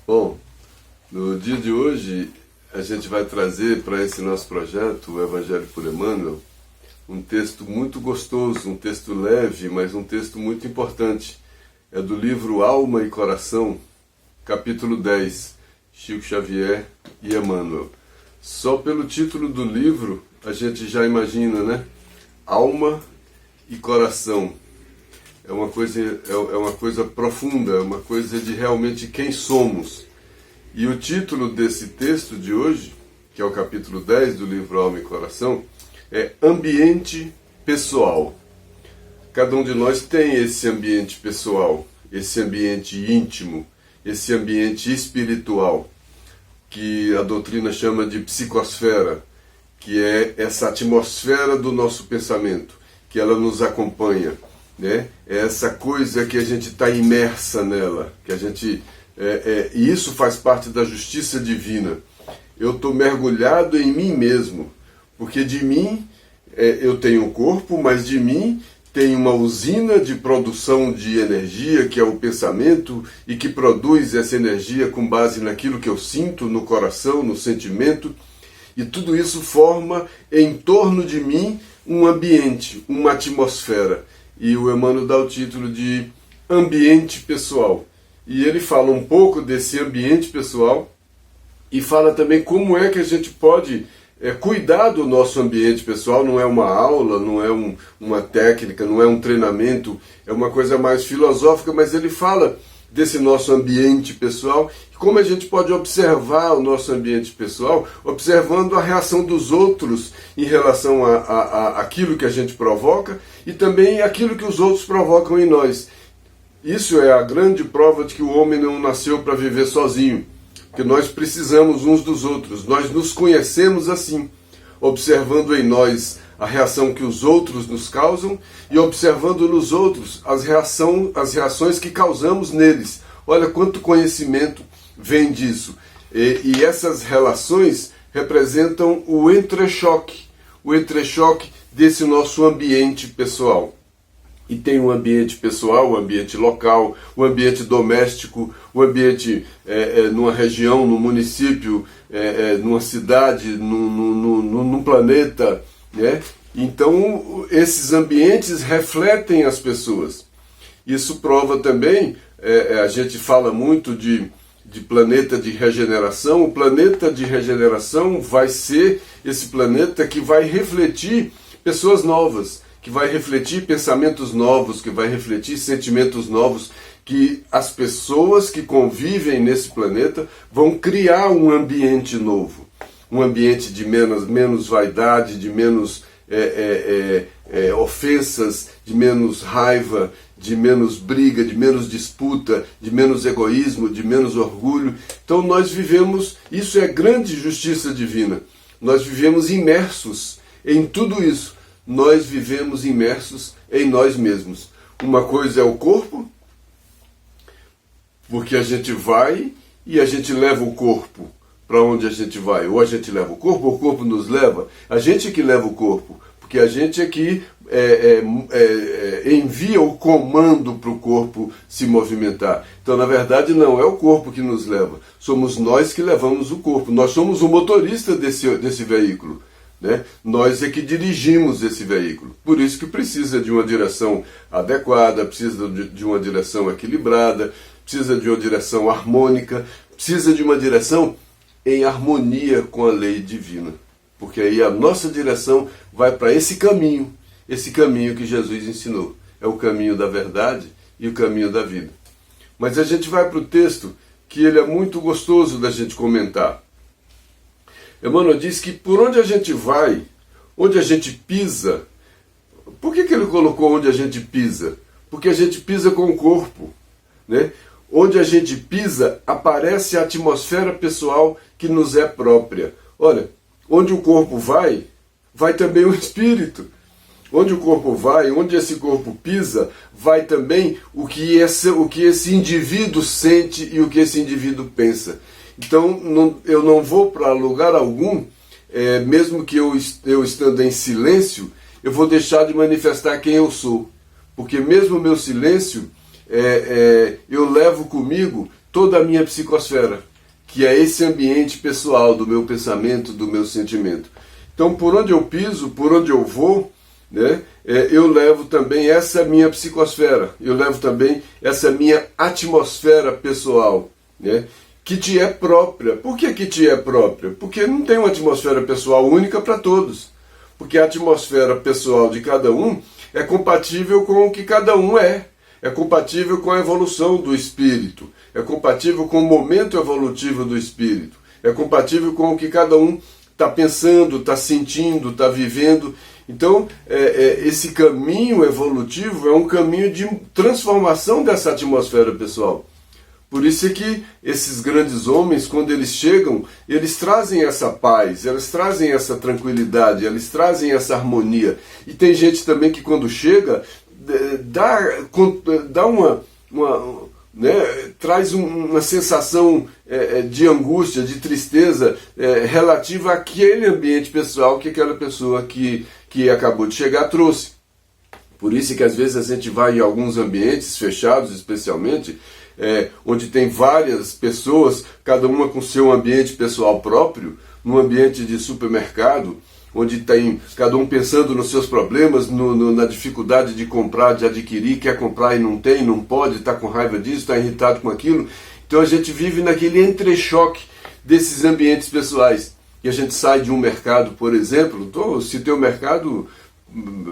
Bom, no dia de hoje a gente vai trazer para esse nosso projeto, o Evangelho por Emmanuel, um texto muito gostoso, um texto leve, mas um texto muito importante. É do livro Alma e Coração, capítulo 10, Chico Xavier e Emmanuel. Só pelo título do livro a gente já imagina, né? Alma e Coração. É uma coisa profunda, é uma coisa de realmente quem somos. E o título desse texto de hoje, que é o capítulo 10 do livro Alma e Coração, é Ambiente Pessoal. Cada um de nós tem esse ambiente pessoal, esse ambiente íntimo, esse ambiente espiritual, que a doutrina chama de psicosfera, que é essa atmosfera do nosso pensamento, que ela nos acompanha, né? É essa coisa que a gente está imersa nela, que a gente e isso faz parte da justiça divina. Eu estou mergulhado em mim mesmo, porque de mim eu tenho um corpo, mas de mim tem uma usina de produção de energia, que é o pensamento, e que produz essa energia com base naquilo que eu sinto no coração, no sentimento, e tudo isso forma em torno de mim um ambiente, uma atmosfera. E o Emmanuel dá o título de Ambiente Pessoal. E ele fala um pouco desse ambiente pessoal e fala também como é que a gente pode cuidar do nosso ambiente pessoal. Não é uma aula, não é uma técnica, não é um treinamento, é uma coisa mais filosófica, mas ele fala desse nosso ambiente pessoal e como a gente pode observar o nosso ambiente pessoal, observando a reação dos outros em relação a aquilo que a gente provoca e também aquilo que os outros provocam em nós. Isso é a grande prova de que o homem não nasceu para viver sozinho, porque nós precisamos uns dos outros, nós nos conhecemos assim, observando em nós a reação que os outros nos causam e observando nos outros as reações que causamos neles. Olha quanto conhecimento vem disso. E essas relações representam o entrechoque desse nosso ambiente pessoal. E tem um ambiente pessoal, um ambiente local, um ambiente doméstico, um ambiente numa região, num município, numa cidade, num planeta, né? Então, esses ambientes refletem as pessoas. Isso prova também, a gente fala muito de planeta de regeneração. O planeta de regeneração vai ser esse planeta que vai refletir pessoas novas, que vai refletir pensamentos novos, que vai refletir sentimentos novos, que as pessoas que convivem nesse planeta vão criar um ambiente novo, um ambiente de menos vaidade, de menos ofensas, de menos raiva, de menos briga, de menos disputa, de menos egoísmo, de menos orgulho. Então nós vivemos, isso é grande justiça divina, nós vivemos imersos em tudo isso. Nós vivemos imersos em nós mesmos. Uma coisa é o corpo, porque a gente vai e a gente leva o corpo para onde a gente vai. Ou a gente leva o corpo nos leva. A gente é que leva o corpo, porque a gente é que envia o comando para o corpo se movimentar. Então, na verdade, não é o corpo que nos leva. Somos nós que levamos o corpo. Nós somos o motorista desse veículo. Né? Nós é que dirigimos esse veículo, por isso que precisa de uma direção adequada, precisa de uma direção equilibrada, precisa de uma direção harmônica, precisa de uma direção em harmonia com a lei divina, porque aí a nossa direção vai para esse caminho que Jesus ensinou, é o caminho da verdade e o caminho da vida. Mas a gente vai para o texto que ele é muito gostoso da gente comentar. Emmanuel diz que por onde a gente vai, onde a gente pisa, por que ele colocou onde a gente pisa? Porque a gente pisa com o corpo, né? Onde a gente pisa, aparece a atmosfera pessoal que nos é própria. Olha, onde o corpo vai, vai também o espírito. Onde o corpo vai, onde esse corpo pisa, vai também o que esse indivíduo sente e o que esse indivíduo pensa. Então eu não vou para lugar algum, mesmo que eu estando em silêncio, eu vou deixar de manifestar quem eu sou. Porque mesmo o meu silêncio, eu levo comigo toda a minha psicosfera, que é esse ambiente pessoal do meu pensamento, do meu sentimento. Então, por onde eu piso, por onde eu vou, né, eu levo também essa minha psicosfera, eu levo também essa minha atmosfera pessoal, né, que te é própria. Por que te é própria? Porque não tem uma atmosfera pessoal única para todos. Porque a atmosfera pessoal de cada um é compatível com o que cada um é compatível com a evolução do espírito, é compatível com o momento evolutivo do espírito, é compatível com o que cada um está pensando, está sentindo, está vivendo. Então, esse caminho evolutivo é um caminho de transformação dessa atmosfera pessoal. Por isso é que esses grandes homens, quando eles chegam, eles trazem essa paz, eles trazem essa tranquilidade, eles trazem essa harmonia. E tem gente também que quando chega, dá uma né, traz uma sensação de angústia, de tristeza relativa àquele ambiente pessoal que aquela pessoa que acabou de chegar trouxe. Por isso que às vezes a gente vai em alguns ambientes fechados, especialmente, onde tem várias pessoas, cada uma com seu ambiente pessoal próprio, num ambiente de supermercado, onde tem cada um pensando nos seus problemas, na dificuldade de comprar, de adquirir, quer comprar e não tem, não pode, está com raiva disso, está irritado com aquilo. Então a gente vive naquele entrechoque desses ambientes pessoais. E a gente sai de um mercado, por exemplo, citei o mercado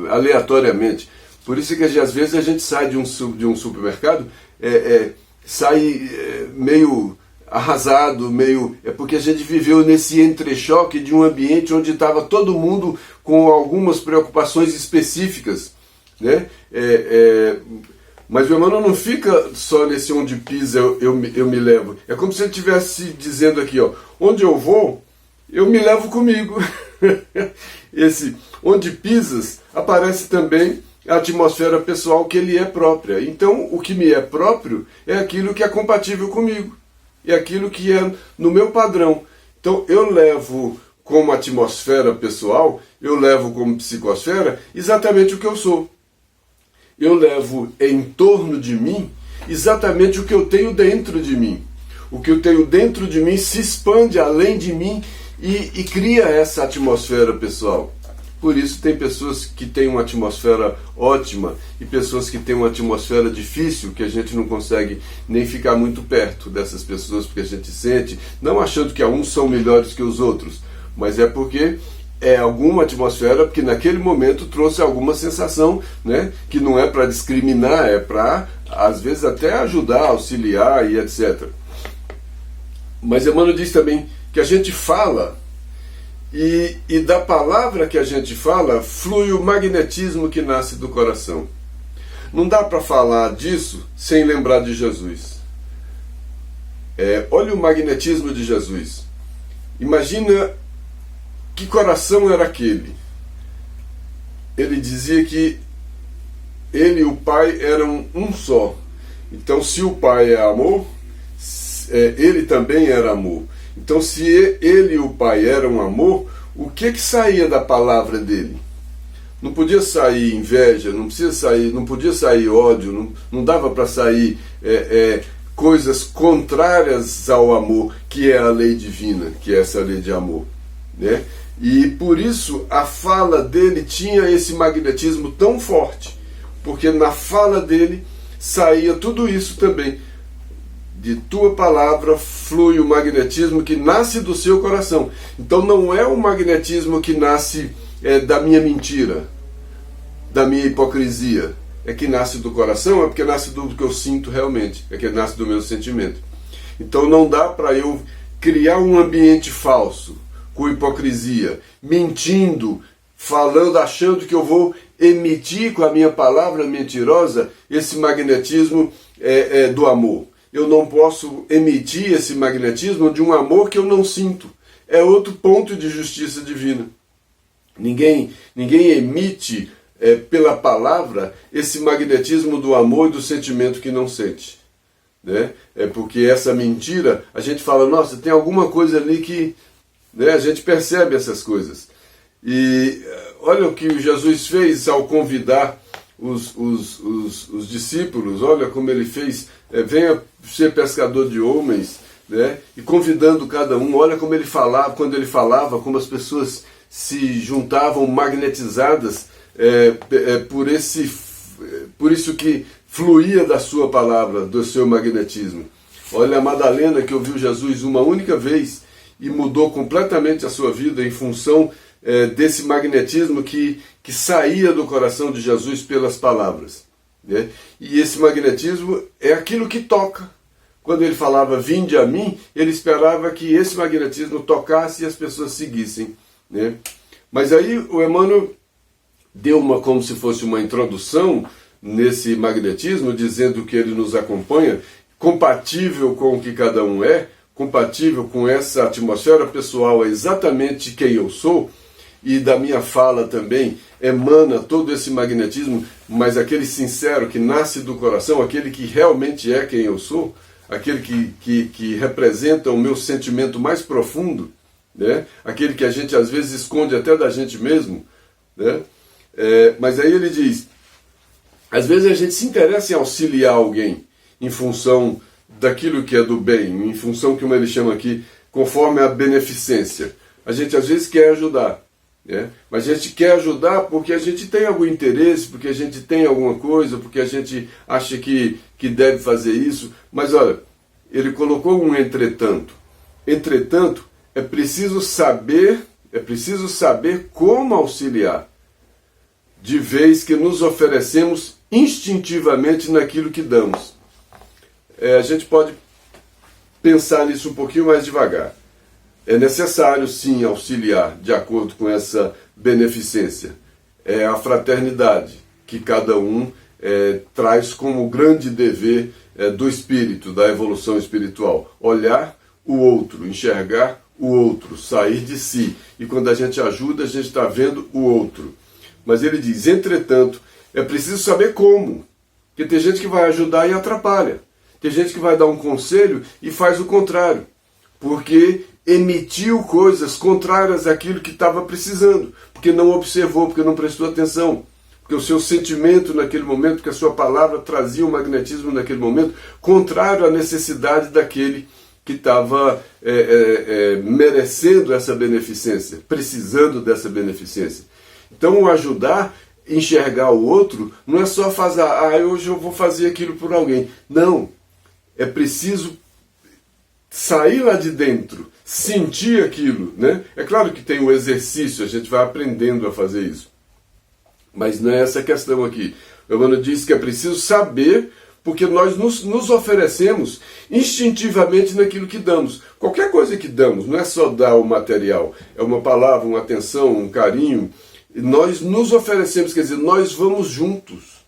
aleatoriamente. Por isso que às vezes a gente sai de um supermercado, sai meio arrasado, porque a gente viveu nesse entrechoque de um ambiente onde estava todo mundo com algumas preocupações específicas, né? Mas o Emmanuel não fica só nesse onde pisa eu me levo. É como se ele estivesse dizendo aqui, ó, onde eu vou, eu me levo comigo. Esse onde pisas aparece também a atmosfera pessoal que ele é própria. Então, o que me é próprio é aquilo que é compatível comigo. É aquilo que é no meu padrão. Então, eu levo como atmosfera pessoal, eu levo como psicosfera exatamente o que eu sou. Eu levo em torno de mim exatamente o que eu tenho dentro de mim. O que eu tenho dentro de mim se expande além de mim e cria essa atmosfera pessoal. Por isso tem pessoas que têm uma atmosfera ótima e pessoas que têm uma atmosfera difícil, que a gente não consegue nem ficar muito perto dessas pessoas, porque a gente sente, não achando que uns são melhores que os outros, mas é porque é alguma atmosfera que naquele momento trouxe alguma sensação, né, que não é para discriminar, é para, às vezes, até ajudar, auxiliar e etc. Mas Emmanuel diz também que a gente fala, e da palavra que a gente fala, flui o magnetismo que nasce do coração. Não dá para falar disso sem lembrar de Jesus. Olha o magnetismo de Jesus. Imagina que coração era aquele. Ele dizia que ele e o Pai eram um só. Então, se o Pai é amor, ele também era amor. Então, se ele e o Pai eram amor, o que saía da palavra dele? Não podia sair inveja, não podia sair ódio, não dava para sair coisas contrárias ao amor, que é a lei divina, que é essa lei de amor, né? E por isso a fala dele tinha esse magnetismo tão forte, porque na fala dele saía tudo isso também. De tua palavra flui o magnetismo que nasce do seu coração. Então não é o magnetismo que nasce da minha mentira, da minha hipocrisia. É que nasce do coração, é porque nasce do que eu sinto realmente, é que nasce do meu sentimento. Então não dá para eu criar um ambiente falso, com hipocrisia, mentindo, falando, achando que eu vou emitir com a minha palavra mentirosa esse magnetismo do amor. Eu não posso emitir esse magnetismo de um amor que eu não sinto. É outro ponto de justiça divina. Ninguém emite pela palavra esse magnetismo do amor e do sentimento que não sente, né? Porque essa mentira, a gente fala, nossa, tem alguma coisa ali que, né, a gente percebe essas coisas. E olha o que Jesus fez ao convidar os discípulos, olha como ele fez, venha ser pescador de homens, né? E convidando cada um, olha como ele falava, quando ele falava, como as pessoas se juntavam magnetizadas por isso que fluía da sua palavra, do seu magnetismo. Olha a Madalena, que ouviu Jesus uma única vez e mudou completamente a sua vida em função desse magnetismo que saía do coração de Jesus pelas palavras, né? E esse magnetismo é aquilo que toca. Quando ele falava, vinde a mim, ele esperava que esse magnetismo tocasse e as pessoas seguissem, né? Mas aí o Emmanuel deu como se fosse uma introdução nesse magnetismo, dizendo que ele nos acompanha, compatível com o que cada um é, compatível com essa atmosfera pessoal, é exatamente quem eu sou, e da minha fala também emana todo esse magnetismo, mas aquele sincero que nasce do coração, aquele que realmente é quem eu sou, aquele que representa o meu sentimento mais profundo, né? Aquele que a gente às vezes esconde até da gente mesmo, né? Mas aí ele diz, às vezes a gente se interessa em auxiliar alguém em função daquilo que é do bem, em função, como ele chama aqui, conforme a beneficência. A gente às vezes quer ajudar, né? Mas a gente quer ajudar porque a gente tem algum interesse, porque a gente tem alguma coisa, porque a gente acha que deve fazer isso. Mas olha, ele colocou um entretanto. Entretanto, é preciso saber como auxiliar, de vez que nos oferecemos instintivamente naquilo que damos. A gente pode pensar nisso um pouquinho mais devagar. É necessário, sim, auxiliar de acordo com essa beneficência. É a fraternidade que cada um traz como grande dever do espírito, da evolução espiritual. Olhar o outro, enxergar o outro, sair de si. E quando a gente ajuda, a gente está vendo o outro. Mas ele diz, entretanto, é preciso saber como. Porque tem gente que vai ajudar e atrapalha. Tem gente que vai dar um conselho e faz o contrário. Porque emitiu coisas contrárias àquilo que estava precisando. Porque não observou, porque não prestou atenção. Porque o seu sentimento naquele momento, porque a sua palavra trazia um magnetismo naquele momento, contrário à necessidade daquele que estava merecendo essa beneficência, precisando dessa beneficência. Então o ajudar, enxergar o outro, não é só fazer, hoje eu vou fazer aquilo por alguém. Não, é preciso sair lá de dentro, sentir aquilo, né? É claro que tem o exercício, a gente vai aprendendo a fazer isso. Mas não é essa a questão aqui. O Emmanuel diz que é preciso saber, porque nós nos oferecemos instintivamente naquilo que damos. Qualquer coisa que damos, não é só dar o material, é uma palavra, uma atenção, um carinho. Nós nos oferecemos, quer dizer, nós vamos juntos.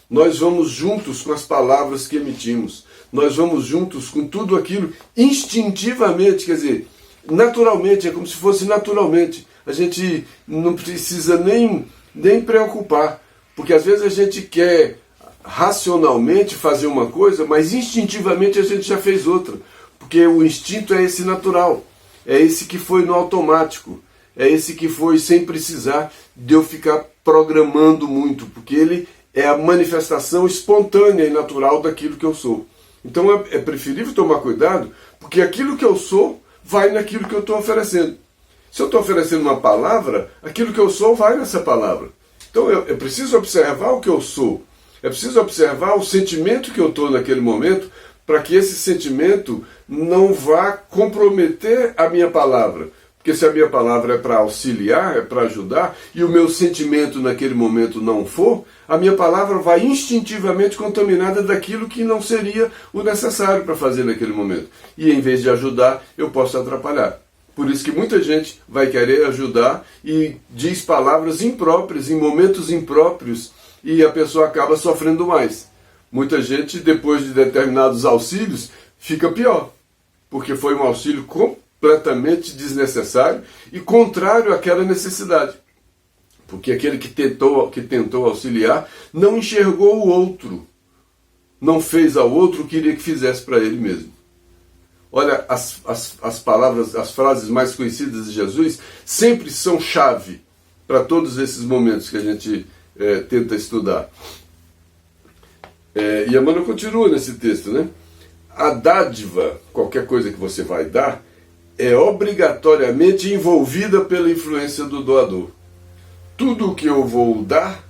Nós vamos juntos com as palavras que emitimos. Nós vamos juntos com tudo aquilo instintivamente, quer dizer, naturalmente, é como se fosse naturalmente. A gente não precisa nem preocupar, porque às vezes a gente quer racionalmente fazer uma coisa, mas instintivamente a gente já fez outra, porque o instinto é esse natural, é esse que foi no automático, é esse que foi sem precisar de eu ficar programando muito, porque ele é a manifestação espontânea e natural daquilo que eu sou. Então é preferível tomar cuidado, porque aquilo que eu sou vai naquilo que eu estou oferecendo. Se eu estou oferecendo uma palavra, aquilo que eu sou vai nessa palavra. Então é preciso observar o que eu sou. É preciso observar o sentimento que eu estou naquele momento, para que esse sentimento não vá comprometer a minha palavra. Porque se a minha palavra é para auxiliar, é para ajudar, e o meu sentimento naquele momento não for, a minha palavra vai instintivamente contaminada daquilo que não seria o necessário para fazer naquele momento. E em vez de ajudar, eu posso atrapalhar. Por isso que muita gente vai querer ajudar e diz palavras impróprias, em momentos impróprios, e a pessoa acaba sofrendo mais. Muita gente, depois de determinados auxílios, fica pior, porque foi um auxílio completamente desnecessário e contrário àquela necessidade. Porque aquele que tentou auxiliar não enxergou o outro, não fez ao outro o que queria que fizesse para ele mesmo. Olha, as palavras, as frases mais conhecidas de Jesus sempre são chave para todos esses momentos que a gente tenta estudar. E Emmanuel continua nesse texto, né? A dádiva, qualquer coisa que você vai dar, é obrigatoriamente envolvida pela influência do doador. Tudo o que eu vou dar,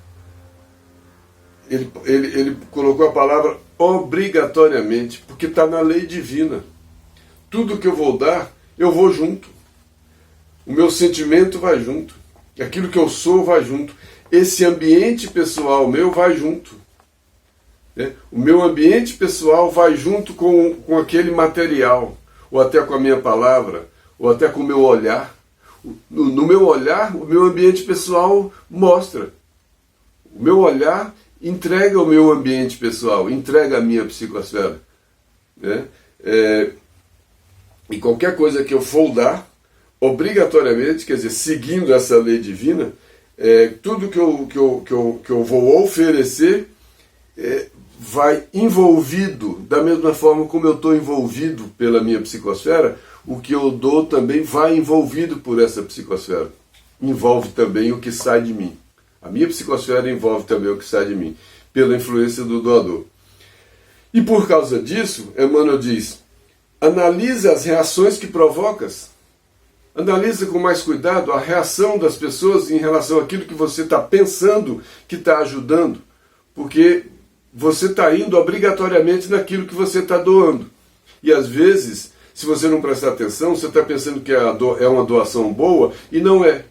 ele colocou a palavra obrigatoriamente, porque está na lei divina. Tudo que eu vou dar, eu vou junto. O meu sentimento vai junto. Aquilo que eu sou vai junto. Esse ambiente pessoal meu vai junto. O meu ambiente pessoal vai junto com aquele material, ou até com a minha palavra, ou até com o meu olhar. No meu olhar, o meu ambiente pessoal mostra. O meu olhar entrega o meu ambiente pessoal, entrega a minha psicosfera. E qualquer coisa que eu for dar, obrigatoriamente, quer dizer, seguindo essa lei divina, tudo que eu vou oferecer vai envolvido, da mesma forma como eu estou envolvido pela minha psicosfera, o que eu dou também vai envolvido por essa psicosfera. Envolve também o que sai de mim. A minha psicosfera envolve também o que sai de mim, pela influência do doador. E por causa disso, Emmanuel diz, analisa as reações que provocas. Analisa com mais cuidado a reação das pessoas em relação àquilo que você está pensando que está ajudando. Porque você está indo obrigatoriamente naquilo que você está doando. E às vezes, se você não prestar atenção, você está pensando que é uma doação boa e não é.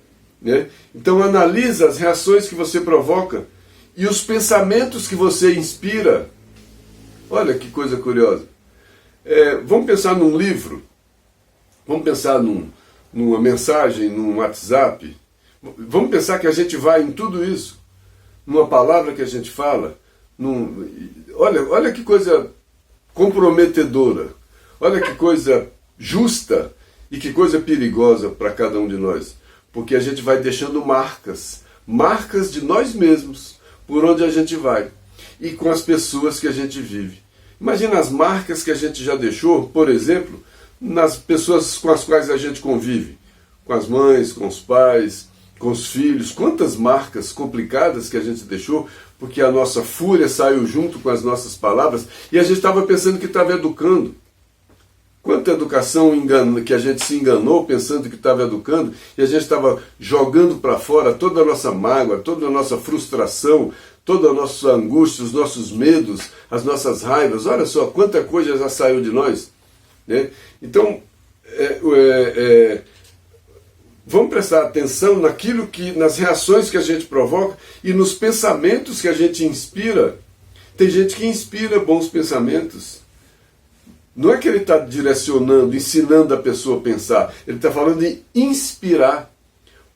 Então analisa as reações que você provoca e os pensamentos que você inspira. Olha que coisa curiosa. Vamos pensar num livro, vamos pensar numa mensagem, num WhatsApp. Vamos pensar que a gente vai em tudo isso, numa palavra que a gente fala. Olha que coisa comprometedora, olha que coisa justa e que coisa perigosa para cada um de nós, porque a gente vai deixando marcas de nós mesmos por onde a gente vai e com as pessoas que a gente vive. Imagina as marcas que a gente já deixou, por exemplo, nas pessoas com as quais a gente convive, com as mães, com os pais, com os filhos. Quantas marcas complicadas que a gente deixou, porque a nossa fúria saiu junto com as nossas palavras e a gente estava pensando que estava educando. Quanta educação que a gente se enganou pensando que estava educando e a gente estava jogando para fora toda a nossa mágoa, toda a nossa frustração, toda a nossa angústia, os nossos medos, as nossas raivas. Olha só quanta coisa já saiu de nós. Então, vamos prestar atenção nas reações que a gente provoca e nos pensamentos que a gente inspira. Tem gente que inspira bons pensamentos. Não é que ele está direcionando, ensinando a pessoa a pensar. Ele está falando de inspirar.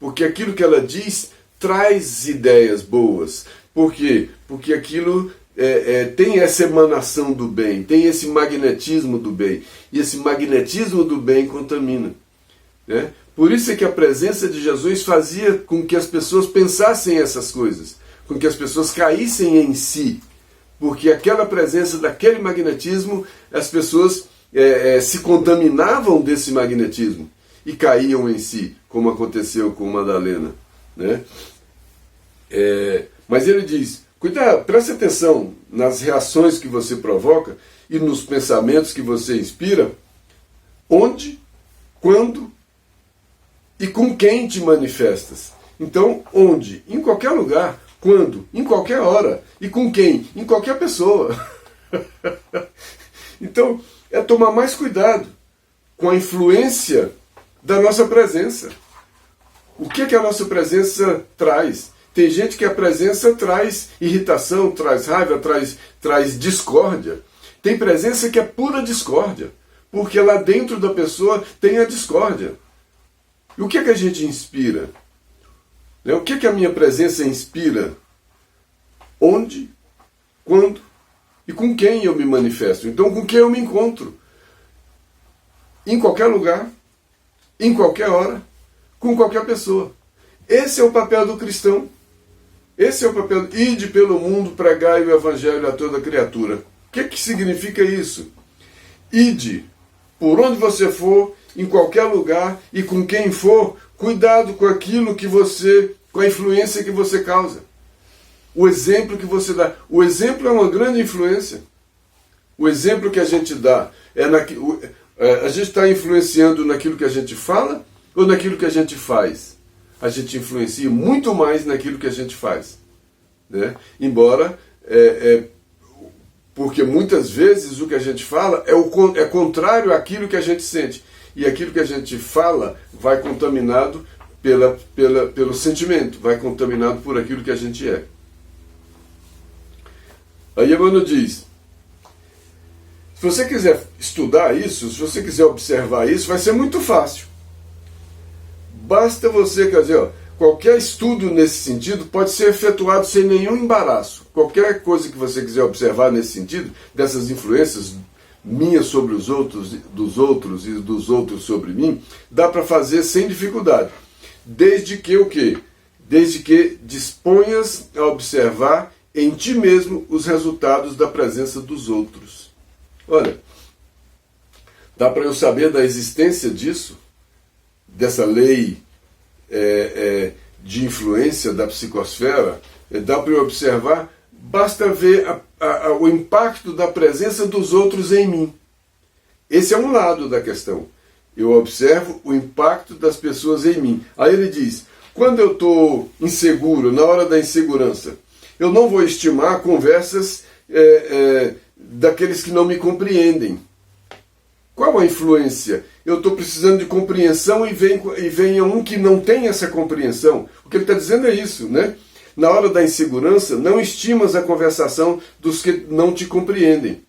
Porque aquilo que ela diz traz ideias boas. Por quê? Porque aquilo tem essa emanação do bem, tem esse magnetismo do bem. E esse magnetismo do bem contamina. Por isso é que a presença de Jesus fazia com que as pessoas pensassem essas coisas, com que as pessoas caíssem em si, porque aquela presença daquele magnetismo, as pessoas se contaminavam desse magnetismo e caíam em si, como aconteceu com Madalena. Mas ele diz, cuidado, preste atenção nas reações que você provoca e nos pensamentos que você inspira, onde, quando e com quem te manifestas. Então, onde? Em qualquer lugar. Quando? Em qualquer hora. E com quem? Em qualquer pessoa. Então, é tomar mais cuidado com a influência da nossa presença. O que a nossa presença traz? Tem gente que a presença traz irritação, traz raiva, traz discórdia. Tem presença que é pura discórdia, porque lá dentro da pessoa tem a discórdia. E o que a gente inspira? O que a minha presença inspira? Onde, quando e com quem eu me manifesto? Então, com quem eu me encontro? Em qualquer lugar, em qualquer hora, com qualquer pessoa. Esse é o papel do cristão. Esse é o papel. Ide pelo mundo, pregai o evangelho a toda criatura. O que significa isso? Ide, por onde você for, em qualquer lugar e com quem for, cuidado com aquilo que com a influência que você causa. o exemplo que você dá. O exemplo é uma grande influência. O exemplo que a gente dá a gente está influenciando naquilo que a gente fala ou naquilo que a gente faz? A gente influencia muito mais naquilo que a gente faz, né? Embora, porque muitas vezes o que a gente fala é contrário àquilo que a gente sente. E aquilo que a gente fala vai contaminado pelo sentimento, vai contaminado por aquilo que a gente é. Aí Emmanuel diz, se você quiser estudar isso, se você quiser observar isso, vai ser muito fácil. Basta você, quer dizer, qualquer estudo nesse sentido pode ser efetuado sem nenhum embaraço. Qualquer coisa que você quiser observar nesse sentido, dessas influências minhas sobre os outros, dos outros e dos outros sobre mim, dá para fazer sem dificuldade. Desde que o quê? Desde que disponhas a observar em ti mesmo os resultados da presença dos outros. Olha, dá para eu saber da existência disso, dessa lei de influência da psicosfera, dá para eu observar, basta ver o impacto da presença dos outros em mim. Esse é um lado da questão. Eu observo o impacto das pessoas em mim. Aí ele diz, quando eu estou inseguro, na hora da insegurança, eu não vou estimar conversas daqueles que não me compreendem. Qual a influência? Eu estou precisando de compreensão e venha um que não tem essa compreensão. O que ele está dizendo é isso, né? Na hora da insegurança, não estimas a conversação dos que não te compreendem.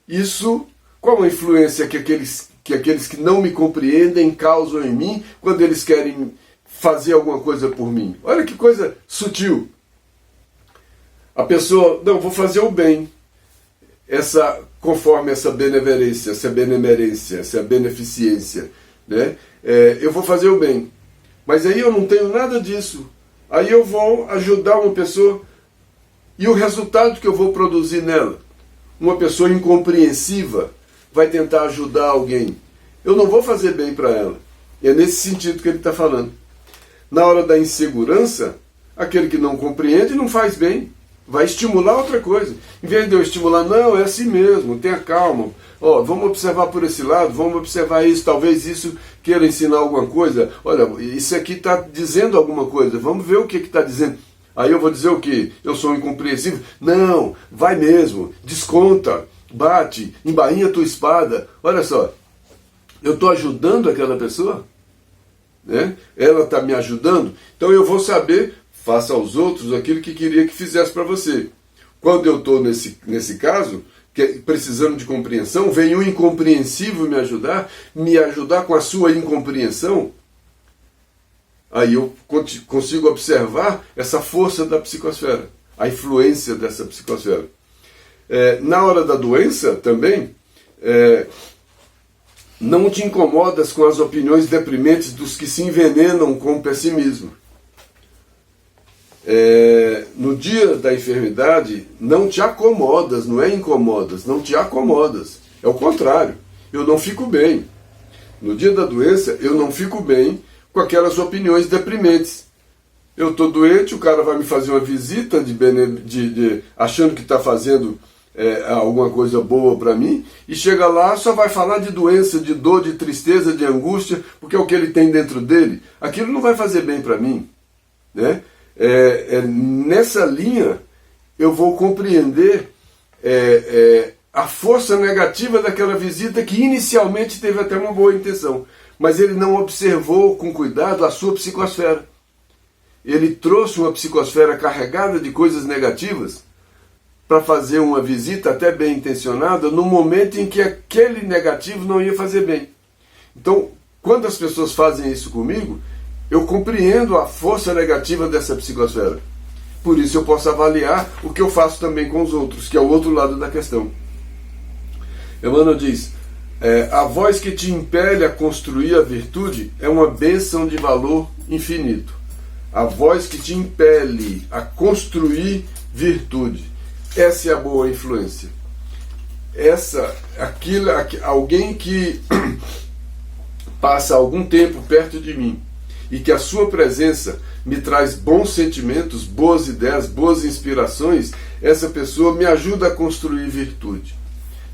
Isso, qual a influência que aqueles que não me compreendem causam em mim quando eles querem fazer alguma coisa por mim? Olha que coisa sutil. A pessoa, não, vou fazer o bem. Conforme essa benevolência, essa benemerência, essa beneficência, né? Eu vou fazer o bem. Mas aí eu não tenho nada disso. Aí eu vou ajudar uma pessoa e o resultado que eu vou produzir nela, uma pessoa incompreensiva vai tentar ajudar alguém. Eu não vou fazer bem para ela. É nesse sentido que ele está falando. Na hora da insegurança, aquele que não compreende não faz bem. Vai estimular outra coisa. Em vez de eu estimular, não, é assim mesmo, tenha calma. Vamos observar por esse lado, vamos observar isso, talvez isso queira ensinar alguma coisa. Olha, isso aqui está dizendo alguma coisa, vamos ver o que está dizendo. Aí eu vou dizer o quê? Eu sou incompreensível? Não, vai mesmo, desconta, bate, embainha a tua espada. Olha só, eu estou ajudando aquela pessoa, né? Ela está me ajudando, então eu vou saber, faça aos outros aquilo que queria que fizesse para você. Quando eu estou nesse caso, precisando de compreensão, vem um incompreensível me ajudar com a sua incompreensão, aí eu consigo observar essa força da psicosfera, a influência dessa psicosfera. Na hora da doença também, não te incomodas com as opiniões deprimentes dos que se envenenam com o pessimismo. No dia da enfermidade, não te acomodas, não é incomodas, não te acomodas. É o contrário, eu não fico bem. No dia da doença, eu não fico bem com aquelas opiniões deprimentes. Eu estou doente, o cara vai me fazer uma visita achando que está fazendo alguma coisa boa para mim, e chega lá, só vai falar de doença, de dor, de tristeza, de angústia, porque é o que ele tem dentro dele. Aquilo não vai fazer bem para mim, né? Nessa linha eu vou compreender a força negativa daquela visita que inicialmente teve até uma boa intenção, mas ele não observou com cuidado a sua psicosfera. Ele trouxe uma psicosfera carregada de coisas negativas para fazer uma visita até bem intencionada no momento em que aquele negativo não ia fazer bem. Então, quando as pessoas fazem isso comigo, eu compreendo a força negativa dessa psicosfera. Por isso eu posso avaliar o que eu faço também com os outros, que é o outro lado da questão. Emmanuel diz, a voz que te impele a construir a virtude é uma bênção de valor infinito. A voz que te impele a construir virtude. Essa é a boa influência. Alguém que passa algum tempo perto de mim e que a sua presença me traz bons sentimentos, boas ideias, boas inspirações, essa pessoa me ajuda a construir virtude.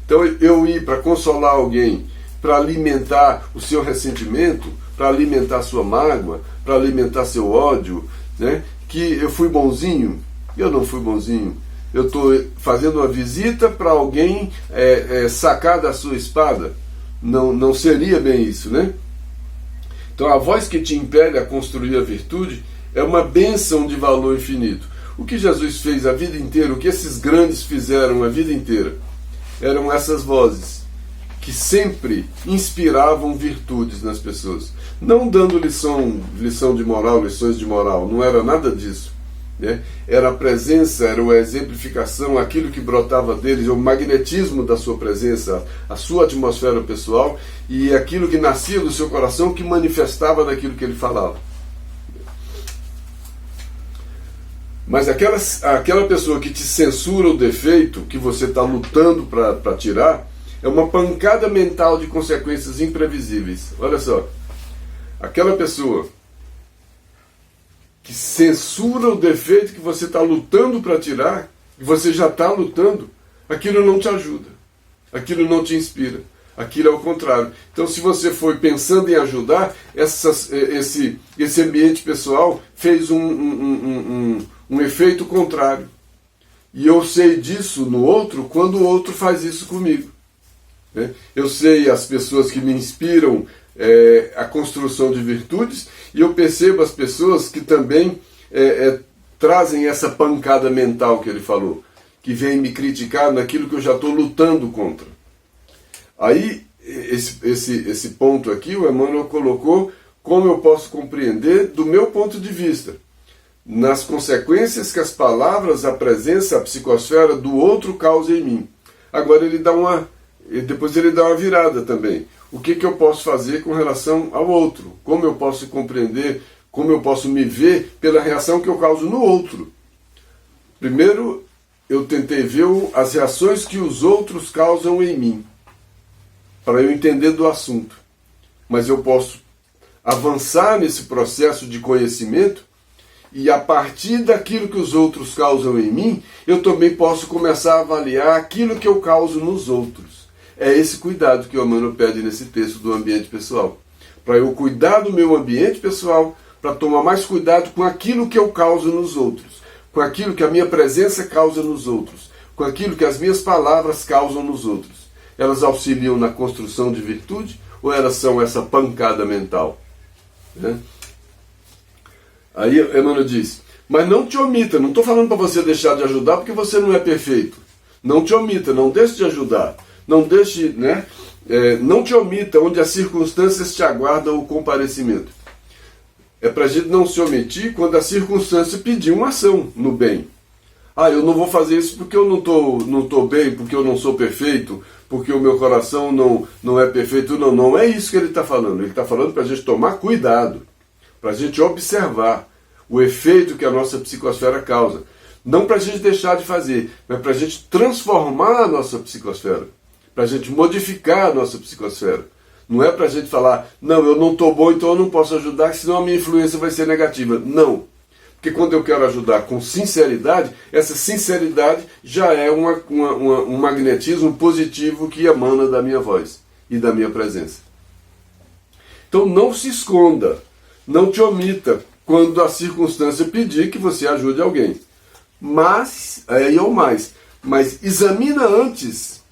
Então eu ir para consolar alguém, para alimentar o seu ressentimento, para alimentar a sua mágoa, para alimentar seu ódio, né? Que eu fui bonzinho, eu não fui bonzinho. Eu estou fazendo uma visita para alguém sacar da sua espada. Não seria bem isso, né? Então a voz que te impele a construir a virtude é uma bênção de valor infinito. O que Jesus fez a vida inteira, o que esses grandes fizeram a vida inteira, eram essas vozes que sempre inspiravam virtudes nas pessoas. Não dando lição de moral, lições de moral, não era nada disso. Né? Era a presença, era a exemplificação, aquilo que brotava deles, o magnetismo da sua presença, a sua atmosfera pessoal e aquilo que nascia do seu coração que manifestava naquilo que ele falava. Mas aquela pessoa que te censura o defeito, que você está lutando para tirar, é uma pancada mental de consequências imprevisíveis. Olha só, aquela pessoa que censura o defeito que você está lutando para tirar, que você já está lutando, aquilo não te ajuda, aquilo não te inspira, aquilo é o contrário. Então, se você foi pensando em ajudar, esse ambiente pessoal fez um efeito contrário. E eu sei disso no outro quando o outro faz isso comigo. Né? Eu sei as pessoas que me inspiram a construção de virtudes, e eu percebo as pessoas que também trazem essa pancada mental que ele falou, que vem me criticar naquilo que eu já estou lutando contra. Aí, esse ponto aqui, o Emmanuel colocou como eu posso compreender do meu ponto de vista, nas consequências que as palavras, a presença, a psicosfera do outro causam em mim. Agora depois ele dá uma virada também. O que eu posso fazer com relação ao outro? Como eu posso compreender, como eu posso me ver pela reação que eu causo no outro? Primeiro, eu tentei ver as reações que os outros causam em mim, para eu entender do assunto. Mas eu posso avançar nesse processo de conhecimento e a partir daquilo que os outros causam em mim, eu também posso começar a avaliar aquilo que eu causo nos outros. É esse cuidado que o Emmanuel pede nesse texto do ambiente pessoal. Para eu cuidar do meu ambiente pessoal, para tomar mais cuidado com aquilo que eu causo nos outros, com aquilo que a minha presença causa nos outros, com aquilo que as minhas palavras causam nos outros. Elas auxiliam na construção de virtude ou elas são essa pancada mental? Né? Aí Emmanuel diz, mas não te omita, não estou falando para você deixar de ajudar porque você não é perfeito. Não te omita, não deixe de ajudar. Não deixe, né? Não te omita onde as circunstâncias te aguardam o comparecimento. É para a gente não se omitir quando a circunstância pedir uma ação no bem. Ah, eu não vou fazer isso porque eu não tô bem, porque eu não sou perfeito, porque o meu coração não é perfeito. Não é isso que ele está falando. Ele está falando para a gente tomar cuidado, para a gente observar o efeito que a nossa psicosfera causa. Não para a gente deixar de fazer, mas para a gente transformar a nossa psicosfera, para a gente modificar a nossa psicosfera. Não é para a gente falar, não, eu não estou bom, então eu não posso ajudar, senão a minha influência vai ser negativa. Não. Porque quando eu quero ajudar com sinceridade, essa sinceridade já é um magnetismo positivo que emana da minha voz e da minha presença. Então não se esconda, não te omita quando a circunstância pedir que você ajude alguém. Mas examina antes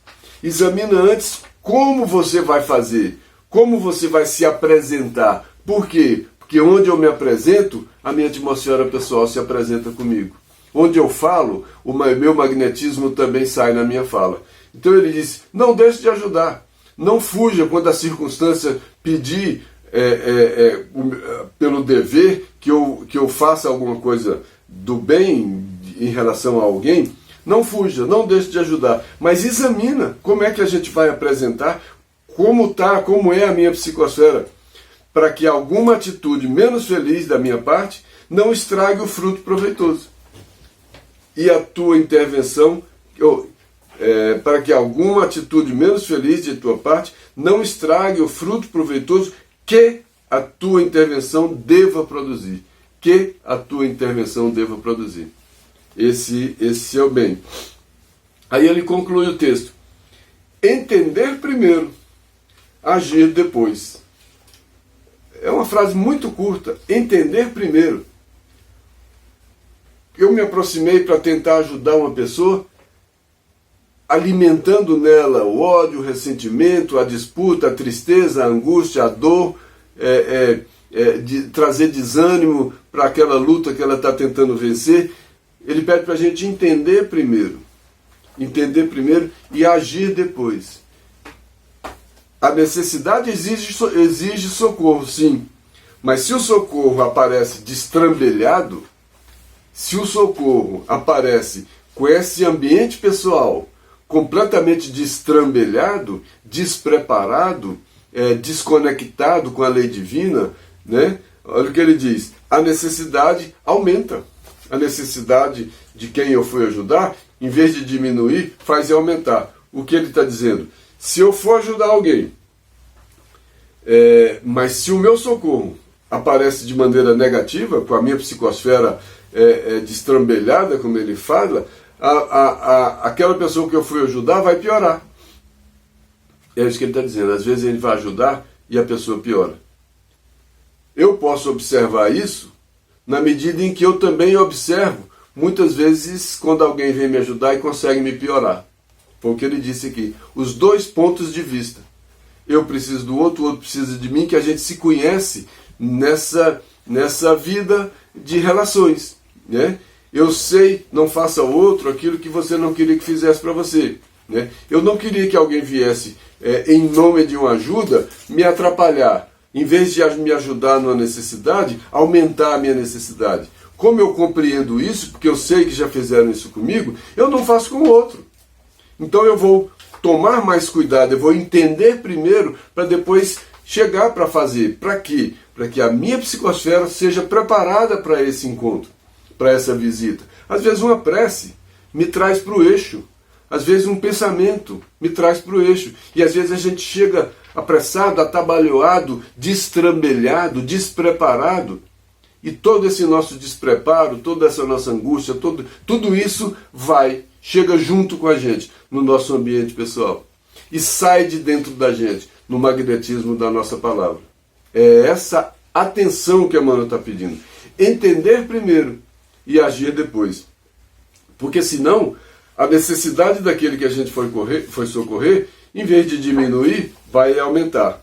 como você vai fazer, como você vai se apresentar. Por quê? Porque onde eu me apresento, a minha atmosfera pessoal se apresenta comigo. Onde eu falo, o meu magnetismo também sai na minha fala. Então ele diz, não deixe de ajudar. Não fuja quando a circunstância pedir pelo dever que eu faça alguma coisa do bem em relação a alguém. Não fuja, não deixe de ajudar, mas examina como é que a gente vai apresentar, como é a minha psicosfera, para que alguma atitude menos feliz da minha parte não estrague o fruto proveitoso. E a tua intervenção, para que alguma atitude menos feliz de tua parte não estrague o fruto proveitoso que a tua intervenção deva produzir. Que a tua intervenção deva produzir. Esse é o bem. Aí ele conclui o texto. Entender primeiro, agir depois. É uma frase muito curta. Entender primeiro. Eu me aproximei para tentar ajudar uma pessoa, alimentando nela o ódio, o ressentimento, a disputa, a tristeza, a angústia, a dor, de trazer desânimo para aquela luta que ela está tentando vencer. Ele pede para a gente entender primeiro e agir depois. A necessidade exige socorro, sim, mas se o socorro aparece destrambelhado, se o socorro aparece com esse ambiente pessoal completamente destrambelhado, despreparado, desconectado com a lei divina, né? Olha o que ele diz, a necessidade aumenta. A necessidade de quem eu fui ajudar, em vez de diminuir, faz aumentar. O que ele está dizendo? Se eu for ajudar alguém, mas se o meu socorro aparece de maneira negativa, com a minha psicosfera destrambelhada, como ele fala, aquela pessoa que eu fui ajudar vai piorar. É isso que ele está dizendo. Às vezes ele vai ajudar e a pessoa piora. Eu posso observar isso na medida em que eu também observo, muitas vezes, quando alguém vem me ajudar e consegue me piorar. Foi o que ele disse aqui. Os dois pontos de vista. Eu preciso do outro, o outro precisa de mim, que a gente se conhece nessa vida de relações, né? Eu sei, não faça ao outro aquilo que você não queria que fizesse para você, né? Eu não queria que alguém viesse, em nome de uma ajuda, me atrapalhar. Em vez de me ajudar numa necessidade, aumentar a minha necessidade. Como eu compreendo isso, porque eu sei que já fizeram isso comigo, eu não faço com o outro. Então eu vou tomar mais cuidado, eu vou entender primeiro, para depois chegar para fazer. Para quê? Para que a minha psicosfera seja preparada para esse encontro, para essa visita. Às vezes uma prece me traz para o eixo. Às vezes um pensamento me traz para o eixo. E às vezes a gente chega apressado, atabalhoado, destrambelhado, despreparado. E todo esse nosso despreparo, toda essa nossa angústia, tudo isso chega junto com a gente no nosso ambiente pessoal. E sai de dentro da gente, no magnetismo da nossa palavra. É essa atenção que Emmanuel está pedindo. Entender primeiro e agir depois. Porque senão, a necessidade daquele que a gente foi socorrer, em vez de diminuir, vai aumentar.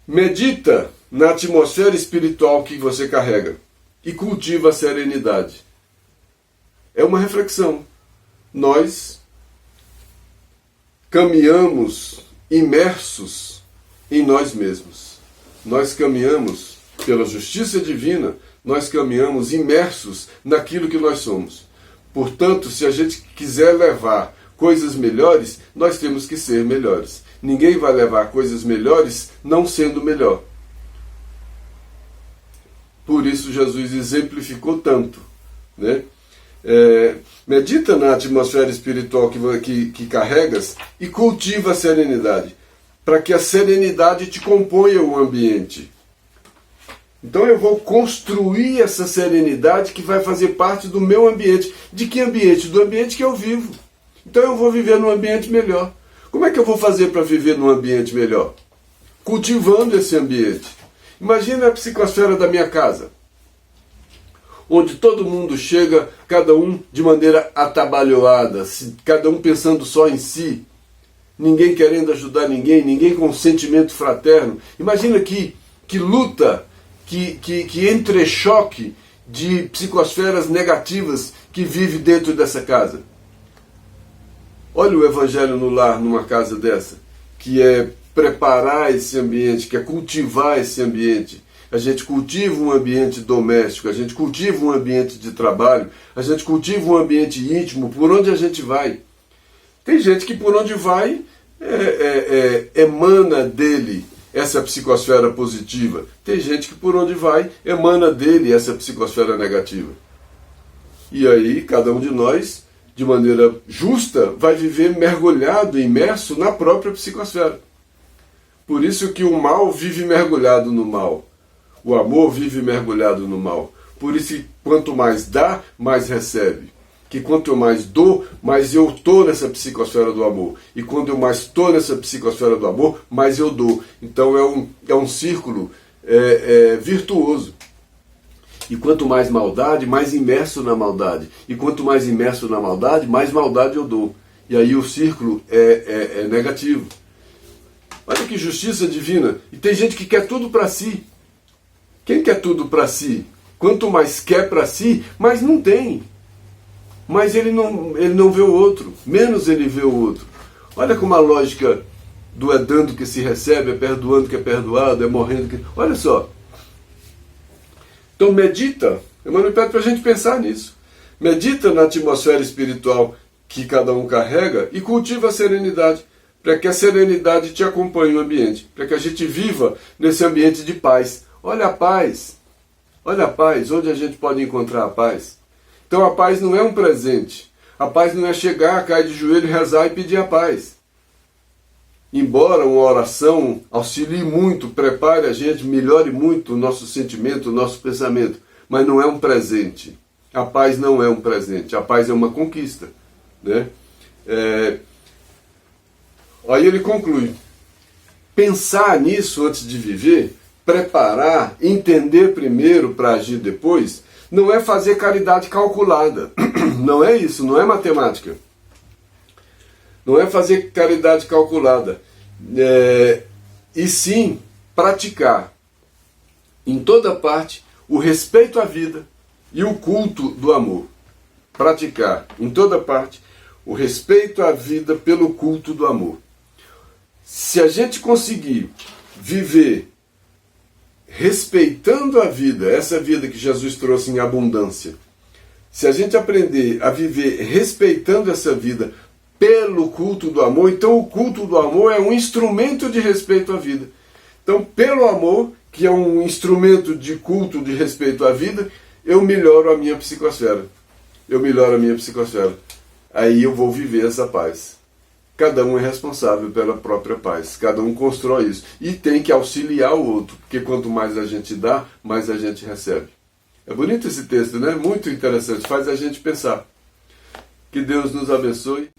Medita na atmosfera espiritual que você carrega e cultiva a serenidade. É uma reflexão. Nós caminhamos imersos em nós mesmos. Nós caminhamos pela justiça divina, nós caminhamos imersos naquilo que nós somos. Portanto, se a gente quiser levar coisas melhores, nós temos que ser melhores. Ninguém vai levar coisas melhores não sendo melhor. Por isso Jesus exemplificou tanto, né? Medita na atmosfera espiritual que carregas e cultiva a serenidade, para que a serenidade te componha o ambiente. Então eu vou construir essa serenidade que vai fazer parte do meu ambiente. De que ambiente? Do ambiente que eu vivo. Então eu vou viver num ambiente melhor. Como é que eu vou fazer para viver num ambiente melhor? Cultivando esse ambiente. Imagina a psicosfera da minha casa, onde todo mundo chega, cada um de maneira atabalhoada, cada um pensando só em si, ninguém querendo ajudar ninguém com sentimento fraterno. Imagina que luta, que entrechoque de psicosferas negativas que vive dentro dessa casa. Olha o Evangelho no lar numa casa dessa, que é preparar esse ambiente, que é cultivar esse ambiente. A gente cultiva um ambiente doméstico, a gente cultiva um ambiente de trabalho, a gente cultiva um ambiente íntimo, por onde a gente vai. Tem gente que por onde vai emana dele essa psicosfera positiva. Tem gente que por onde vai emana dele essa psicosfera negativa. E aí cada um de nós, de maneira justa, vai viver mergulhado, imerso na própria psicosfera. Por isso que o mal vive mergulhado no mal. O amor vive mergulhado no mal. Por isso que quanto mais dá, mais recebe. Que quanto eu mais dou, mais eu estou nessa psicosfera do amor. E quando eu mais estou nessa psicosfera do amor, mais eu dou. Então é um círculo virtuoso. E quanto mais maldade, mais imerso na maldade. E quanto mais imerso na maldade, mais maldade eu dou. E aí o círculo é negativo. Olha que justiça divina. E tem gente que quer tudo para si. Quem quer tudo para si? Quanto mais quer para si, mais não tem. Mas ele não vê o outro. Menos ele vê o outro. Olha como a lógica do é dando que se recebe, é perdoando que é perdoado, é morrendo que... Olha só. Então medita. Emmanuel pede para a gente pensar nisso. Medita na atmosfera espiritual que cada um carrega e cultiva a serenidade, para que a serenidade te acompanhe no ambiente, para que a gente viva nesse ambiente de paz. Olha a paz, onde a gente pode encontrar a paz. Então a paz não é um presente, a paz não é chegar, cair de joelho, rezar e pedir a paz. Embora uma oração auxilie muito, prepare a gente, melhore muito o nosso sentimento, o nosso pensamento, mas não é um presente. A paz não é um presente, a paz é uma conquista. Né? Aí ele conclui: pensar nisso antes de viver, preparar, entender primeiro para agir depois, não é fazer caridade calculada. Não é isso, não é matemática. Não é fazer caridade calculada. E sim praticar em toda parte o respeito à vida e o culto do amor. Praticar em toda parte o respeito à vida pelo culto do amor. Se a gente conseguir viver respeitando a vida, essa vida que Jesus trouxe em abundância, se a gente aprender a viver respeitando essa vida pelo culto do amor, então o culto do amor é um instrumento de respeito à vida. Então, pelo amor, que é um instrumento de culto de respeito à vida, eu melhoro a minha psicosfera. Aí eu vou viver essa paz. Cada um é responsável pela própria paz. Cada um constrói isso. E tem que auxiliar o outro. Porque quanto mais a gente dá, mais a gente recebe. É bonito esse texto, né? Muito interessante. Faz a gente pensar. Que Deus nos abençoe.